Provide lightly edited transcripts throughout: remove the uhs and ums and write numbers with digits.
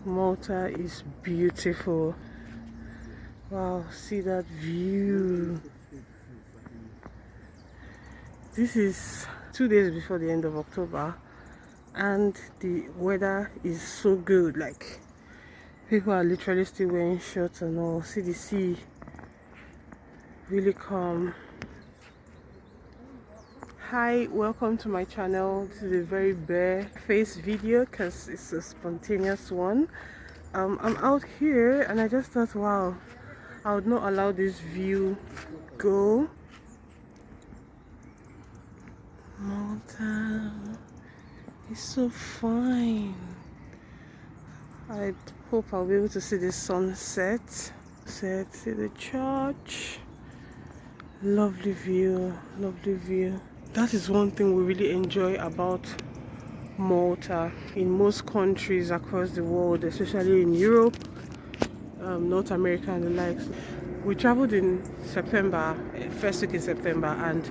Malta is beautiful. Wow, see that view. This is 2 days before the end of October, and the weather is so good. Like, people are literally still wearing shorts and all. See the sea, really calm. Hi, welcome to my channel. This is a very bare face video because it's a spontaneous one. I'm out here and I just thought, wow, I would not allow this view go. Malta is so fine. I hope I'll be able to see the sunset. See the church. Lovely view, lovely view. That is one thing we really enjoy about Malta. In most countries across the world, especially in Europe, North America and the likes, we traveled in September, first week in September, and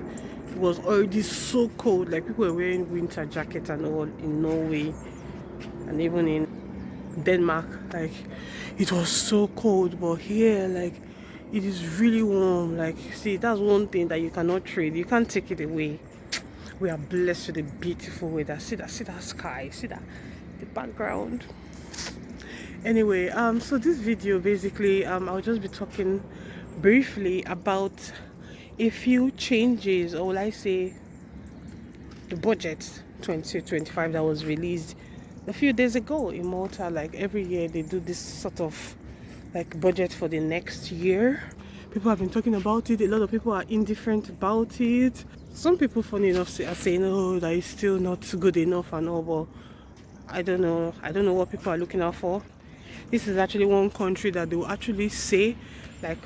it was already so cold. Like, people were wearing winter jackets and all in Norway and even in Denmark. Like, it was so cold, but here, like, it is really warm. Like, see, that's one thing that you cannot trade. You can't take it away. We are blessed with a beautiful weather. See that sky, see that, the background. Anyway, so this video basically, I'll just be talking briefly about a few changes, or will I say the budget 2025 that was released a few days ago in Malta. Like, every year they do this sort of like budget for the next year. People have been talking about it. A lot of people are indifferent about it. Some people, funny enough, are saying, oh, that is still not good enough and all, but I don't know what people are looking out for. This is actually one country that they will actually say, like,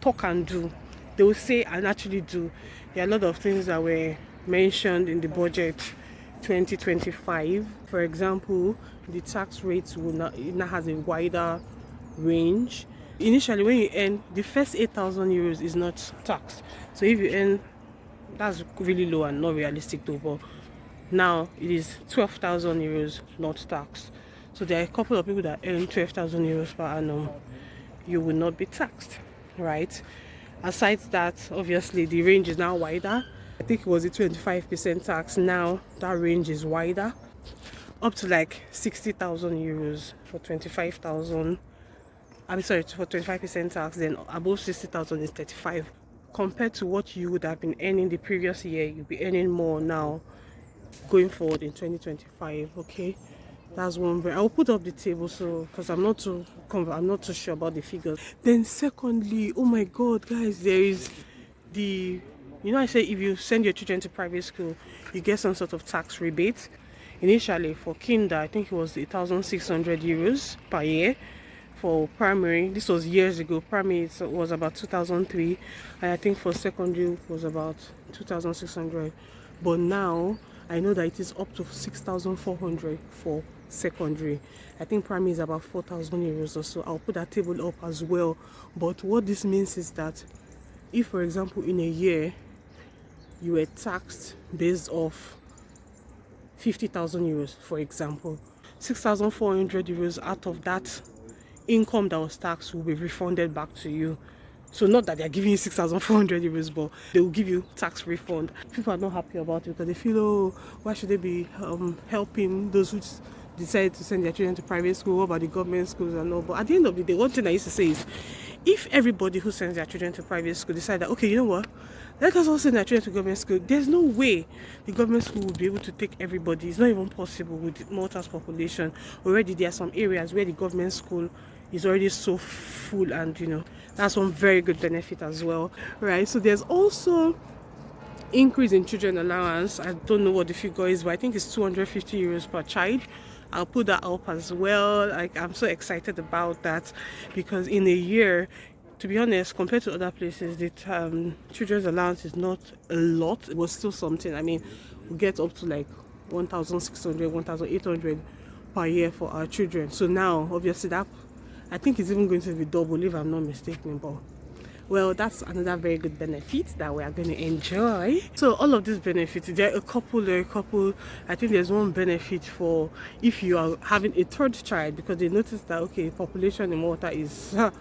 talk and do. They will say and actually do. There are a lot of things that were mentioned in the budget 2025. For example, the tax rates will not, it now has a wider range. Initially, when you earn the first 8,000 euros is not taxed. So if you earn, that's really low and not realistic though, but now it is 12,000 euros not taxed. So there are a couple of people that earn 12,000 euros per annum. You will not be taxed, right? Aside that, obviously the range is now wider. I think it was a 25% tax. Now that range is wider, up to like 60,000 euros for 25,000. I'm sorry, for 25% tax. Then above 60,000 is 35. Compared to what you would have been earning the previous year, you'll be earning more now going forward in 2025. Okay, that's one way. I'll put up the table, so because I'm not too sure about the figures. Then secondly, oh my god, guys, there is the, you know, I say if you send your children to private school, you get some sort of tax rebate. Initially for kinder, I think it was 1,600 euros per year. For primary, this was years ago. Primary was about 2003, and I think for secondary was about 2,600. But now I know that it is up to 6,400 for secondary. I think primary is about 4,000 euros or so. I'll put that table up as well. But what this means is that if, for example, in a year you were taxed based off 50,000 euros, for example, 6,400 euros out of that income that was taxed will be refunded back to you. So not that they're giving you 6,400 euros, but they will give you tax refund. People are not happy about it because they feel, oh, why should they be helping those who decide to send their children to private school? What about the government schools and all? But at the end of the day, one thing I used to say is, if everybody who sends their children to private school decide that, okay, you know what, let us all send their children to government school, there's no way the government school will be able to take everybody. It's not even possible with Malta's population. Already there are some areas where the government school is already so full, and you know, that's one very good benefit as well, right? So there's also increase in children allowance. I don't know what the figure is, but I think it's 250 euros per child. I'll put that up as well. Like, I'm so excited about that because in a year, to be honest, compared to other places, the children's allowance is not a lot. It was still something. I mean, we get up to like 1,600, 1,800 per year for our children. So now, obviously, that, I think it's even going to be double if I'm not mistaken. But Well, that's another very good benefit that we are going to enjoy. So all of these benefits, there are a couple. I think there's one benefit for if you are having a third child, because they noticed that okay, population in Malta is I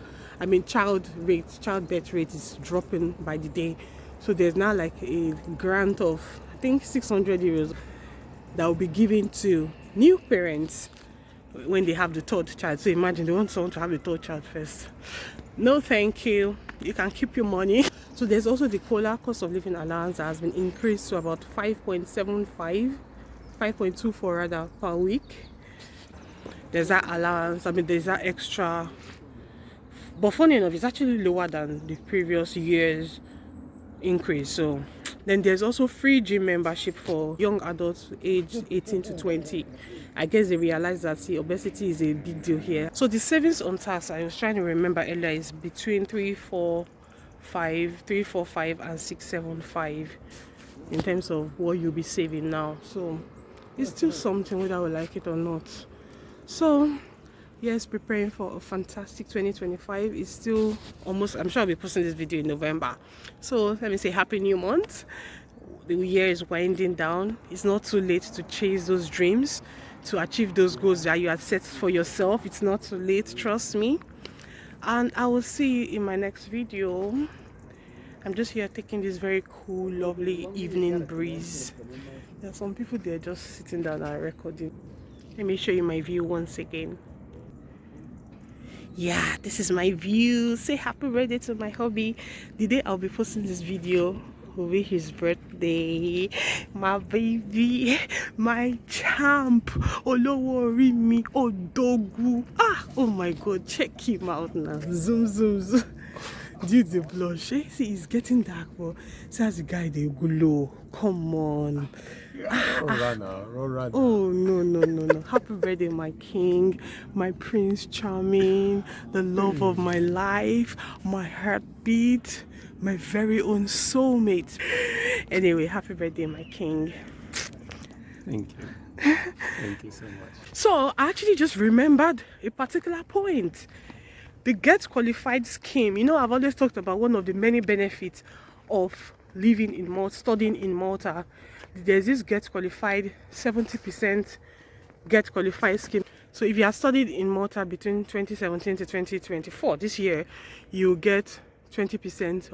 mean childbirth rate is dropping by the day. So there's now like a grant of I think 600 euros that will be given to new parents when they have the third child. So imagine they want someone to have the third child first. No thank you, you can keep your money. So there's also the COLA, cost of living allowance, that has been increased to about 5.24 rather per week. There's that allowance, I mean there's that extra, but funny enough it's actually lower than the previous year's increase. So then there's also free gym membership for young adults aged 18 to 20. I guess they realize that see, obesity is a big deal here. So the savings on tax, I was trying to remember earlier, is between 345 and 675 in terms of what you'll be saving now. So it's still something whether I would like it or not. So yes, preparing for a fantastic 2025. It's still almost, I'm sure I'll be posting this video in November. So let me say happy new month. The year is winding down. It's not too late to chase those dreams, to achieve those goals that you had set for yourself. It's not too late, trust me. And I will see you in my next video. I'm just here taking this very cool, lovely evening breeze. There are some people there just sitting down and recording. Let me show you my view once again. Yeah, this is my view. Say happy birthday to my hubby. The day I'll be posting this video will be his birthday. My baby, my champ, Olowori mi Odogu. Oh my god, check him out now. Zoom zoom zoom. Dude, the blush. See, it's getting dark, but says the guy they glow. Come on. Oh no. Happy birthday, my king, my prince charming, the love of my life, my heartbeat, my very own soulmate. Anyway, happy birthday, my king. Thank you. Thank you so much. So I actually just remembered a particular point. The Get Qualified scheme. You know, I've always talked about one of the many benefits of living in Malta, studying in Malta. There's this Get Qualified 70% Get Qualified scheme. So if you have studied in Malta between 2017 to 2024, this year you get 70%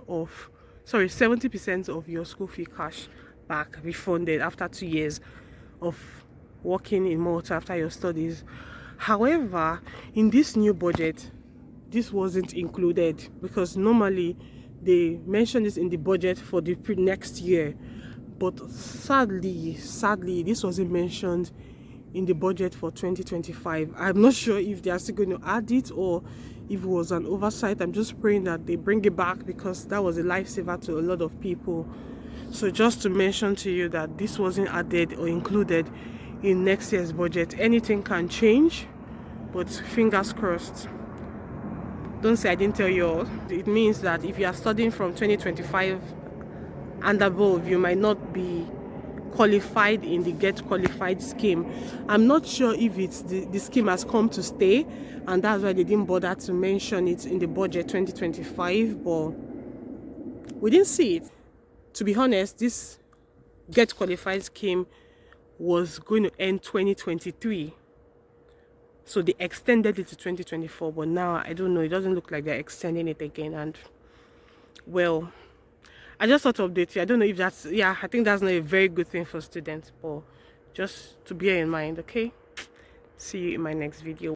of your school fee cash back, refunded after 2 years of working in Malta after your studies. However, in this new budget, this wasn't included, because normally they mention this in the budget for the next year, but sadly this wasn't mentioned in the budget for 2025. I'm not sure if they are still going to add it or if it was an oversight. I'm just praying that they bring it back, because that was a lifesaver to a lot of people. So just to mention to you that this wasn't added or included in next year's budget. Anything can change, but fingers crossed. Don't say I didn't tell you all. It means that if you are studying from 2025 and above, you might not be qualified in the Get Qualified scheme. I'm not sure if it's the scheme has come to stay, and that's why they didn't bother to mention it in the budget 2025, but we didn't see it. To be honest, this Get Qualified scheme was going to end 2023. So they extended it to 2024, but now I don't know, it doesn't look like they're extending it again. And well, I just thought to update you. I don't know if that's, yeah, I think that's not a very good thing for students, but just to bear in mind. Okay, see you in my next video.